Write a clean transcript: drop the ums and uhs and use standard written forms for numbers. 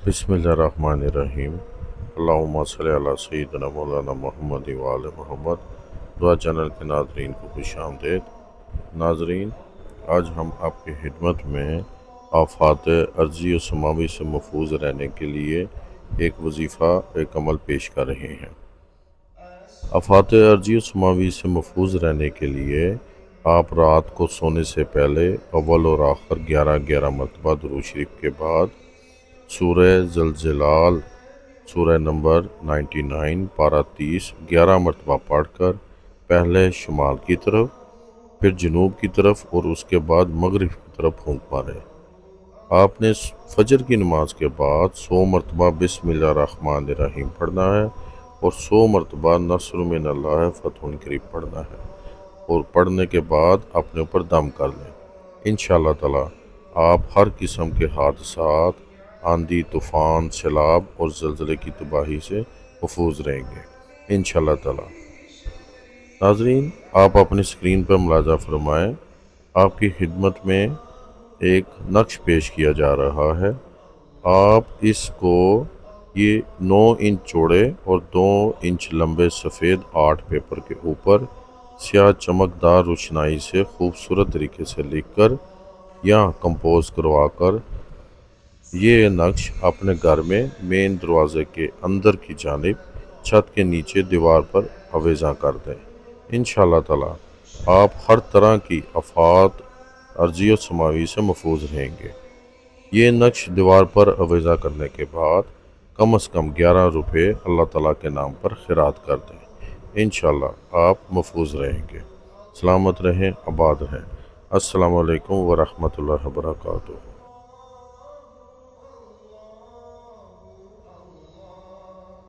بسم اللہ الرحمن الرحیم۔ اللہم صلی علی سیدنا مولانا محمد وآل محمد۔ دعا چینل کے ناظرین کو خوش آمدید۔ ناظرین، آج ہم آپ کی خدمت میں آفات ارضی و سماوی سے محفوظ رہنے کے لیے ایک وظیفہ، ایک عمل پیش کر رہے ہیں۔ آفات ارضی و سماوی سے محفوظ رہنے کے لیے آپ رات کو سونے سے پہلے اول اور آخر 11 مرتبہ درود شریف کے بعد سورہ زلزلال سورہ نمبر 99 پارہ 30 11 مرتبہ پڑھ کر پہلے شمال کی طرف، پھر جنوب کی طرف اور اس کے بعد مغرب کی طرف پھونک مارے۔ آپ نے فجر کی نماز کے بعد 100 مرتبہ بسم اللہ الرحمن الرحیم پڑھنا ہے اور 100 مرتبہ نصر من اللہ فتح قریب پڑھنا ہے، اور پڑھنے کے بعد اپنے اوپر دم کر لیں۔ انشاءاللہ تعالی آپ ہر قسم کے حادثات، آندھی، طوفان، سیلاب اور زلزلے کی تباہی سے محفوظ رہیں گے انشاءاللہ تعالی۔ ناظرین، آپ اپنی اسکرین پر ملاحظہ فرمائیں، آپ کی خدمت میں ایک نقش پیش کیا جا رہا ہے۔ آپ اس کو یہ 9 انچ چوڑے اور 2 انچ لمبے سفید آرٹ پیپر کے اوپر سیاہ چمکدار روشنائی سے خوبصورت طریقے سے لکھ کر یا کمپوز کروا کر یہ نقش اپنے گھر میں مین دروازے کے اندر کی جانب چھت کے نیچے دیوار پر آویزاں کر دیں۔ انشاءاللہ تعالی آپ ہر طرح کی آفات ارضی و سماوی سے محفوظ رہیں گے۔ یہ نقش دیوار پر آویزاں کرنے کے بعد کم از کم 11 روپے اللہ تعالیٰ کے نام پر خیرات کر دیں۔ انشاءاللہ آپ محفوظ رہیں گے۔ سلامت رہیں، آباد رہیں۔ السلام علیکم ورحمۃ اللہ وبرکاتہ۔